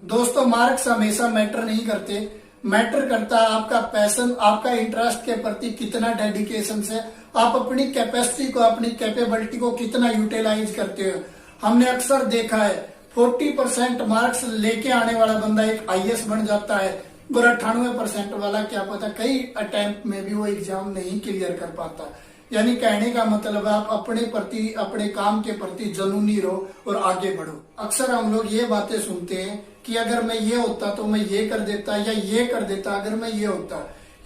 दोस्तों, मार्क्स हमेशा मैटर नहीं करते। मैटर करता है आपका पैशन, आपका इंटरेस्ट के प्रति कितना डेडिकेशन से आप अपनी कैपेसिटी को, अपनी कैपेबिलिटी को कितना यूटिलाइज करते हो। हमने अक्सर देखा है 40% मार्क्स लेके आने वाला बंदा एक आईएएस बन जाता है और 98% वाला क्या पता कई अटेम्प्ट में भी वो एग्जाम नहीं क्लियर कर पाता। यानी कहने का मतलब है आप अपने प्रति, अपने काम के प्रति जुनूनी रहो और आगे बढ़ो। अक्सर हम लोग ये बातें सुनते हैं कि अगर मैं ये होता तो मैं ये कर देता, या ये कर देता अगर मैं ये होता।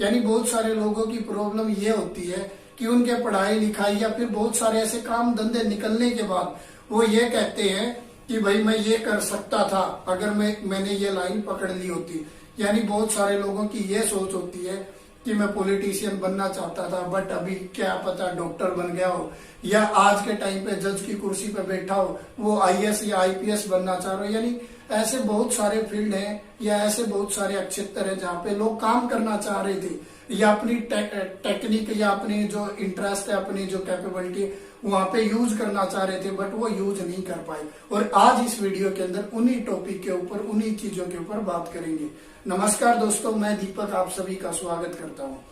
यानी बहुत सारे लोगों की प्रॉब्लम ये होती है कि उनके पढ़ाई लिखाई या फिर बहुत सारे ऐसे काम धंधे निकलने के बाद वो ये कहते हैं कि भाई मैं ये कर सकता था अगर मैंने ये लाइन पकड़ ली होती। यानी बहुत सारे लोगों की ये सोच होती है कि मैं पॉलिटिशियन बनना चाहता था, बट अभी क्या पता डॉक्टर बन गया हो, या आज के टाइम पे जज की कुर्सी पे बैठा हो वो आईएएस या आईपीएस बनना चाह रहे हो। यानी ऐसे बहुत सारे फील्ड हैं या ऐसे बहुत सारे क्षेत्र हैं जहाँ पे लोग काम करना चाह रहे थे, या अपनी टेक्निक या अपनी जो इंटरेस्ट है, अपनी जो कैपेबिलिटी वहां पे यूज करना चाह रहे थे, बट वो यूज नहीं कर पाए। और आज इस वीडियो के अंदर उन्हीं टॉपिक के ऊपर, उन्हीं चीजों के ऊपर बात करेंगे। नमस्कार दोस्तों, मैं दीपक आप सभी का स्वागत करता हूँ।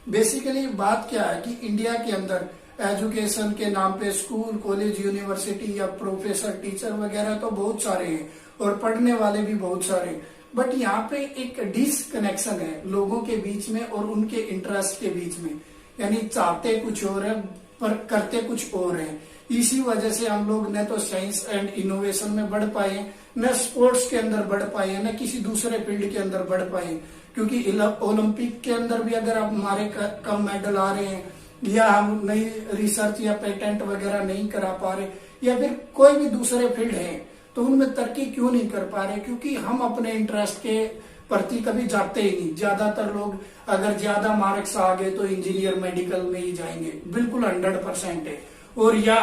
बेसिकली बात क्या है कि इंडिया के अंदर एजुकेशन के नाम पे स्कूल, कॉलेज, यूनिवर्सिटी या प्रोफेसर, टीचर वगैरह तो बहुत सारे हैं और पढ़ने वाले भी बहुत सारे हैं, बट यहाँ पे एक डिसकनेक्शन है लोगों के बीच में और उनके इंटरेस्ट के बीच में। यानी चाहते कुछ और है पर करते कुछ और है। इसी वजह से हम लोग न तो साइंस एंड इनोवेशन में बढ़ पाए, न स्पोर्ट्स के अंदर बढ़ पाए, न किसी दूसरे फील्ड के अंदर बढ़ पाए। क्योंकि ओलंपिक के अंदर भी अगर आप हमारे कम मेडल आ रहे हैं, या हम नई रिसर्च या पेटेंट वगैरह नहीं करा पा रहे, या फिर कोई भी दूसरे फील्ड है, तो उनमें तरक्की क्यों नहीं कर पा रहे? क्योंकि हम अपने इंटरेस्ट के प्रति कभी जाते ही नहीं। ज्यादातर लोग अगर ज्यादा मार्क्स आ गए तो इंजीनियर, मेडिकल में ही जाएंगे, बिल्कुल 100% है। और या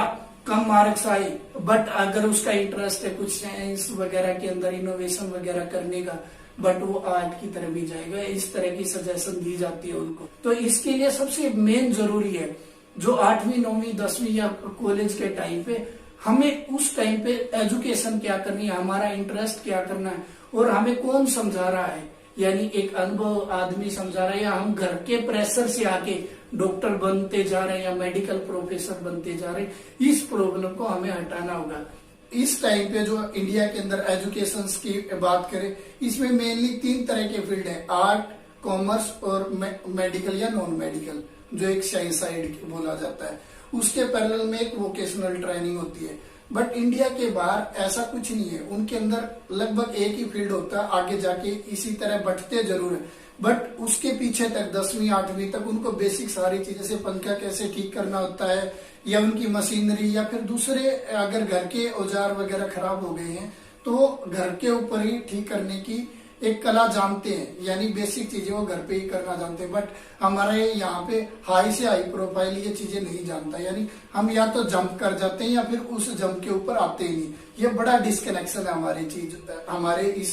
कम मार्क्स आए बट अगर उसका इंटरेस्ट है कुछ साइंस वगैरह के अंदर, इनोवेशन वगैरह करने का, बट वो आर्ट की तरफ भी जाएगा। इस तरह की सजेशन दी जाती है उनको। तो इसके लिए सबसे मेन जरूरी है जो 8वीं, 9वीं, 10वीं या कॉलेज के टाइम पे हमें उस टाइम पे एजुकेशन क्या करनी है, हमारा इंटरेस्ट क्या करना है और हमें कौन समझा रहा है। यानी एक अनुभव आदमी समझा रहा है, या हम घर के प्रेशर से आके डॉक्टर बनते जा रहे हैं या मेडिकल प्रोफेसर बनते जा रहे हैं। इस प्रॉब्लम को हमें हटाना होगा। इस टाइम पे जो इंडिया के अंदर एजुकेशन की बात करें, इसमें मेनली 3 तरह के फील्ड है, आर्ट, कॉमर्स और मेडिकल या नॉन मेडिकल, जो एक साइंस साइड बोला जाता है। उसके पैरेलल में एक वोकेशनल ट्रेनिंग होती है। बट इंडिया के बाहर ऐसा कुछ नहीं है, उनके अंदर लगभग एक ही फील्ड होता है। आगे जाके इसी तरह बढ़ते जरूर है, बट उसके पीछे तक 10वीं, 8वीं तक उनको बेसिक सारी चीजें से पंखा कैसे ठीक करना होता है, या उनकी मशीनरी, या फिर दूसरे अगर घर के औजार वगैरह खराब हो गए हैं तो घर के ऊपर ही ठीक करने की एक कला जानते हैं। यानी बेसिक चीजें वो घर पे ही करना जानते हैं। बट हमारे यहाँ पे हाई से हाई प्रोफाइल ये चीजें नहीं जानता। यानी हम या तो जंप कर जाते हैं या फिर उस जंप के ऊपर आते ही नहीं। ये बड़ा डिस्कनेक्शन है हमारे इस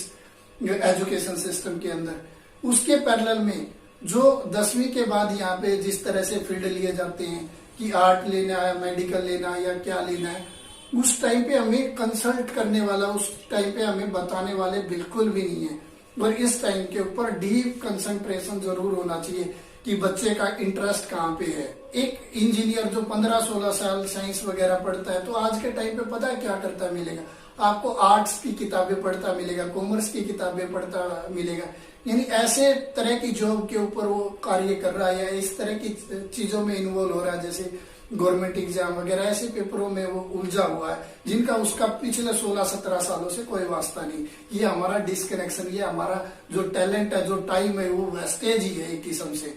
एजुकेशन सिस्टम के अंदर। उसके पैरेलल में जो 10वीं के बाद यहाँ पे जिस तरह से फील्ड लिए जाते हैं कि आर्ट लेना है, मेडिकल लेना है या क्या लेना है, उस टाइम पे हमें कंसल्ट करने वाला, उस टाइम पे हमें बताने वाले बिल्कुल भी नहीं है। और इस टाइम के ऊपर डीप कंसंट्रेशन जरूर होना चाहिए कि बच्चे का इंटरेस्ट कहाँ पे है। एक इंजीनियर जो 15-16 साल साइंस वगैरह पढ़ता है, तो आज के टाइम पे पता है क्या करता मिलेगा आपको? आर्ट्स की किताबें पढ़ता मिलेगा, कॉमर्स की किताबें पढ़ता मिलेगा। यानी ऐसे तरह की जॉब के ऊपर वो कार्य कर रहा है, या इस तरह की चीजों में इन्वॉल्व हो रहा है, जैसे गवर्नमेंट एग्जाम वगैरह ऐसे पेपरों में वो उलझा हुआ है जिनका उसका पिछले 16-17 सालों से कोई वास्ता नहीं। ये हमारा डिस्कनेक्शन, ये हमारा जो टैलेंट है, जो टाइम है, वो वेस्टेज ही है एक किस्म से।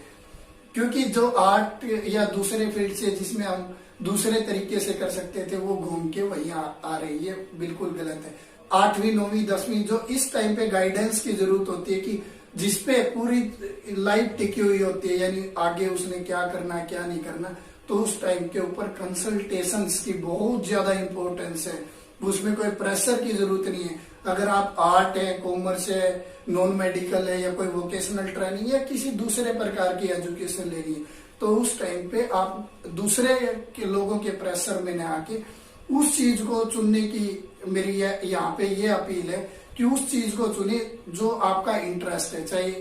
क्योंकि जो आर्ट या दूसरे फील्ड से जिसमें हम दूसरे तरीके से कर सकते थे, वो घूम के वही आ रही है। ये बिल्कुल गलत है। 8वीं, 9वीं, 10वीं जो इस टाइम पे गाइडेंस की जरूरत होती है कि जिसपे पूरी लाइफ टिकी हुई होती है, यानी आगे उसने क्या करना है, क्या नहीं करना, तो उस टाइम के ऊपर कंसल्टेशंस की बहुत ज्यादा इंपॉर्टेंस है। उसमें कोई प्रेशर की जरूरत नहीं है। अगर आप आर्ट है, कॉमर्स है, नॉन मेडिकल है, या कोई वोकेशनल ट्रेनिंग या किसी दूसरे प्रकार की एजुकेशन लेनी है, तो उस टाइम पे आप दूसरे के लोगों के प्रेशर में न आके उस चीज को चुनने की मेरी यहाँ पे ये अपील है कि उस चीज को चुने जो आपका इंटरेस्ट है, चाहे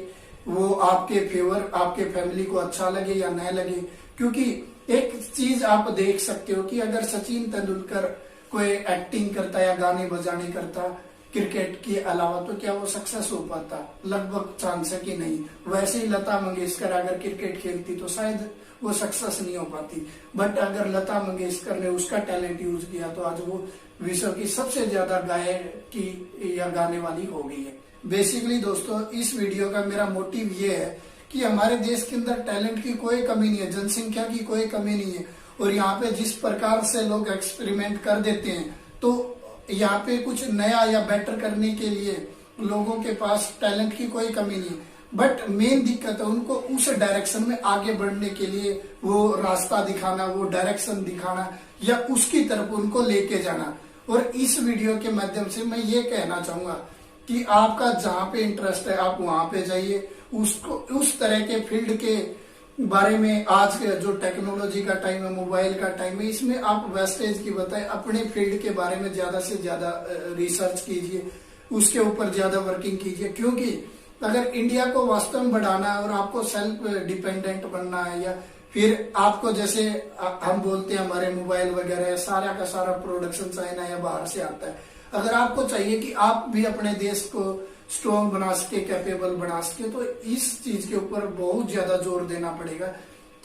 वो आपके फेवर, आपके फैमिली को अच्छा लगे या न लगे। क्योंकि एक चीज आप देख सकते हो कि अगर सचिन तेंदुलकर कोई एक्टिंग करता या गाने बजाने करता क्रिकेट के अलावा, तो क्या वो सक्सेस हो पाता? लगभग चांस है कि नहीं। वैसे ही लता मंगेशकर अगर क्रिकेट खेलती तो शायद वो सक्सेस नहीं हो पाती। बट अगर लता मंगेशकर ने उसका टैलेंट यूज किया तो आज वो विश्व की सबसे ज्यादा गायकी या गाने वाली हो गई है। बेसिकली दोस्तों, इस वीडियो का मेरा मोटिव ये है कि हमारे देश के अंदर टैलेंट की कोई कमी नहीं है, जनसंख्या की कोई कमी नहीं है। और यहाँ पे जिस प्रकार से लोग एक्सपेरिमेंट कर देते हैं, तो यहाँ पे कुछ नया या बेटर करने के लिए लोगों के पास टैलेंट की कोई कमी नहीं है। बट मेन दिक्कत है उनको उस डायरेक्शन में आगे बढ़ने के लिए वो रास्ता दिखाना, वो डायरेक्शन दिखाना या उसकी तरफ उनको लेके जाना। और इस वीडियो के माध्यम से मैं ये कहना चाहूंगा कि आपका जहां पे इंटरेस्ट है आप वहां पे जाइए, उसको उस तरह के फील्ड के बारे में। आज के जो टेक्नोलॉजी का टाइम है, मोबाइल का टाइम है, इसमें आप वेस्टेज की बताए अपने फील्ड के बारे में ज्यादा से ज्यादा रिसर्च कीजिए, उसके ऊपर ज्यादा वर्किंग कीजिए। क्योंकि अगर इंडिया को वास्तव में बढ़ाना है और आपको सेल्फ डिपेंडेंट बनना है, या फिर आपको जैसे हम बोलते हैं हमारे मोबाइल वगैरह सारा का सारा प्रोडक्शन चाइना या बाहर से आता है, अगर आपको चाहिए कि आप भी अपने देश को स्ट्रॉन्ग बना सके, कैपेबल बना सके, तो इस चीज के ऊपर बहुत ज्यादा जोर देना पड़ेगा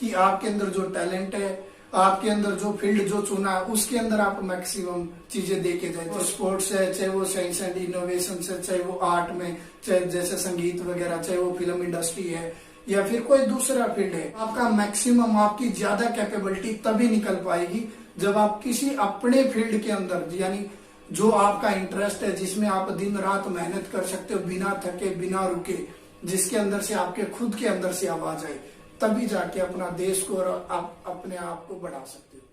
कि आपके अंदर जो टैलेंट है, आपके अंदर जो फील्ड जो चुना है, उसके अंदर आप मैक्सिमम चीजें देके जाए। तो स्पोर्ट्स है, चाहे वो साइंस एंड इनोवेशन है, चाहे वो आर्ट में, चाहे जैसे संगीत वगैरह, चाहे वो फिल्म इंडस्ट्री है या फिर कोई दूसरा फील्ड है, आपका मैक्सिमम, आपकी ज्यादा कैपेबिलिटी तभी निकल पाएगी जब आप किसी अपने फील्ड के अंदर, यानी जो आपका इंटरेस्ट है, जिसमें आप दिन रात मेहनत कर सकते हो बिना थके, बिना रुके, जिसके अंदर से आपके खुद के अंदर से आवाज आए, तभी जाके अपना देश को और आप अपने आप को बढ़ा सकते हो।